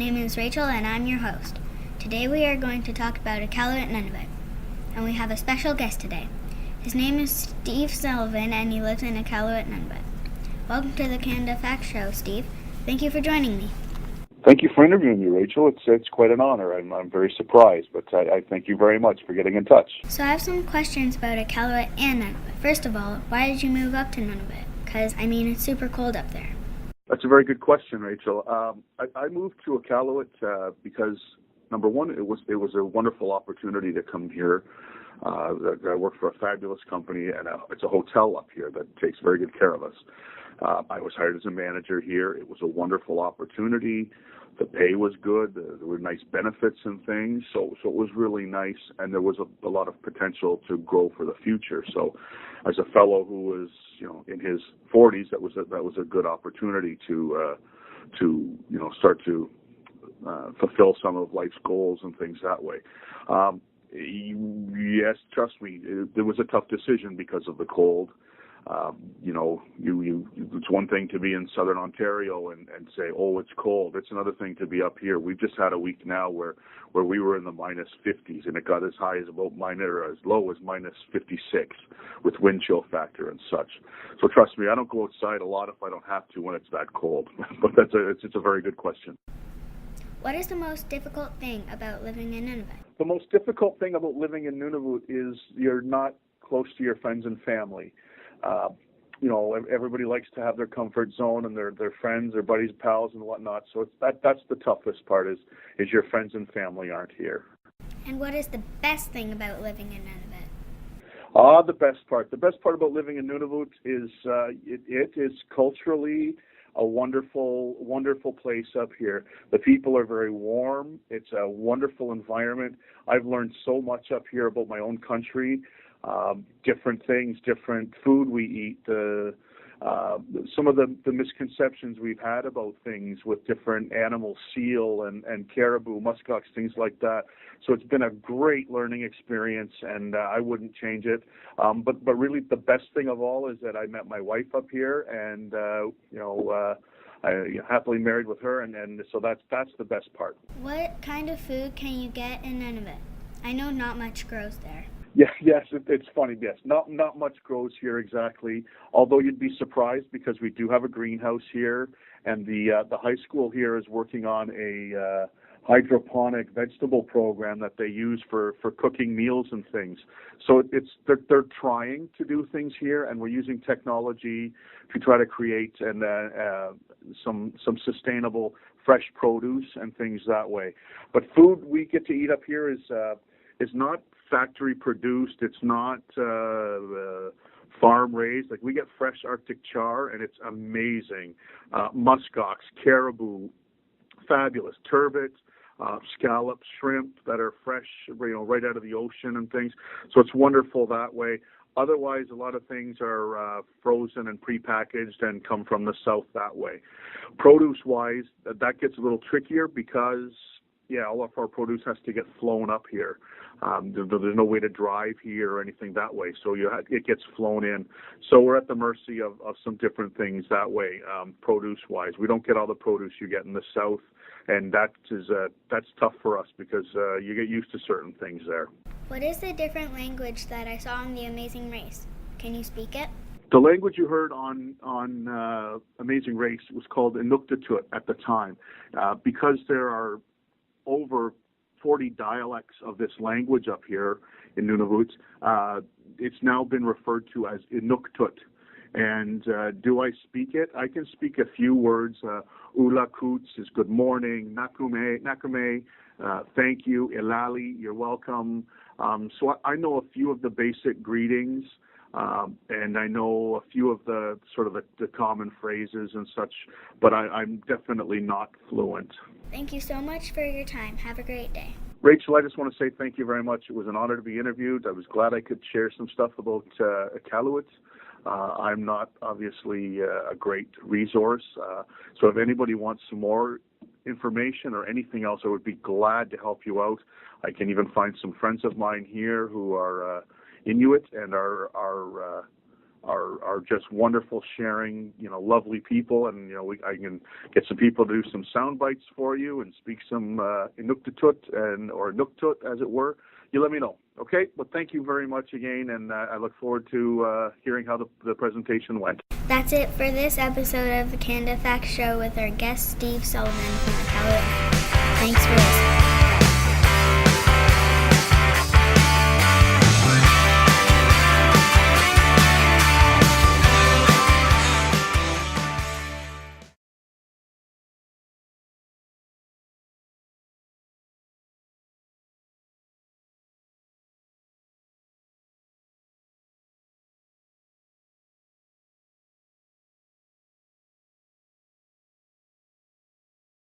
name is Rachel and I'm your host. Today we are going to talk about Iqaluit Nunavut, and we have a special guest today. His name is Steve Sullivan and he lives in Iqaluit Nunavut. Welcome to the Canada Facts Show, Steve. Thank you for joining me. Thank you for interviewing me, Rachel. It's quite an honor. I'm very surprised, but I thank you very much for getting in touch. So I have some questions about Iqaluit and Nunavut. First of all, why did you move up to Nunavut? Because, it's super cold up there. That's a very good question, Rachel. I moved to Iqaluit because, number one, it was a wonderful opportunity to come here. I work for a fabulous company, and it's a hotel up here that takes very good care of us. I was hired as a manager here. It was a wonderful opportunity. The pay was good. There were nice benefits and things, so it was really nice, and there was a lot of potential to grow for the future. So, as a fellow who was, in his 40s, that was a good opportunity to start to fulfill some of life's goals and things that way. Yes, trust me, it was a tough decision because of the cold. It's one thing to be in southern Ontario and say, oh, it's cold. It's another thing to be up here. We've just had a week now where we were in the minus 50s, and it got as high as about as low as minus 56 with wind chill factor and such. So trust me, I don't go outside a lot if I don't have to when it's that cold. But it's a very good question. What is the most difficult thing about living in Nunavut? The most difficult thing about living in Nunavut is you're not close to your friends and family. Everybody likes to have their comfort zone and their friends, their buddies, pals, and whatnot. So that's the toughest part is your friends and family aren't here. And what is the best thing about living in Nunavut? The best part. The best part about living in Nunavut is it is culturally a wonderful, wonderful place up here. The people are very warm. It's a wonderful environment. I've learned so much up here about my own country. Different things, different food we eat, some of the misconceptions we've had about things with different animals, seal and caribou, muskox, things like that. So it's been a great learning experience, and I wouldn't change it. But really the best thing of all is that I met my wife up here, and I happily married with her, and so that's the best part. What kind of food can you get in Nunavut? I know not much grows there. Yes, it's funny. Yes, not much grows here exactly. Although you'd be surprised because we do have a greenhouse here, and the high school here is working on a hydroponic vegetable program that they use for cooking meals and things. So they're trying to do things here, and we're using technology to try to create some sustainable fresh produce and things that way. But food we get to eat up here is not factory produced. It's not farm raised. Like, we get fresh Arctic char, and it's amazing. Muskox, caribou, fabulous. Turbot, scallops, shrimp that are fresh, right out of the ocean and things. So it's wonderful that way. Otherwise, a lot of things are frozen and prepackaged and come from the south that way. Produce-wise, that gets a little trickier because all of our produce has to get flown up here. There's no way to drive here or anything that way, so it gets flown in. So we're at the mercy of some different things that way, produce-wise. We don't get all the produce you get in the south, and that's tough for us because you get used to certain things there. What is the different language that I saw on The Amazing Race? Can you speak it? The language you heard on Amazing Race was called Inuktitut at the time, because there are over 40 dialects of this language up here in Nunavut. It's now been referred to as Inuktitut. And do I speak it? I can speak a few words. Ula Kuts is good morning. Nakume, thank you. Ilali, you're welcome. So I know a few of the basic greetings, and I know a few of the sort of the common phrases and such, but I'm definitely not fluent. Thank you so much for your time. Have a great day. Rachel, I just want to say thank you very much. It was an honor to be interviewed. I was glad I could share some stuff about Iqaluit. I'm not obviously a great resource, so if anybody wants some more information or anything else, I would be glad to help you out. I can even find some friends of mine here who are Inuit and are are just wonderful, sharing, lovely people, and I can get some people to do some sound bites for you and speak some Inuktitut or Nuktut, as it were. You let me know, okay? But thank you very much again, and I look forward to hearing how the presentation went. That's it for this episode of the Canada Facts Show with our guest Steve Sullivan from Iqaluit. Thanks for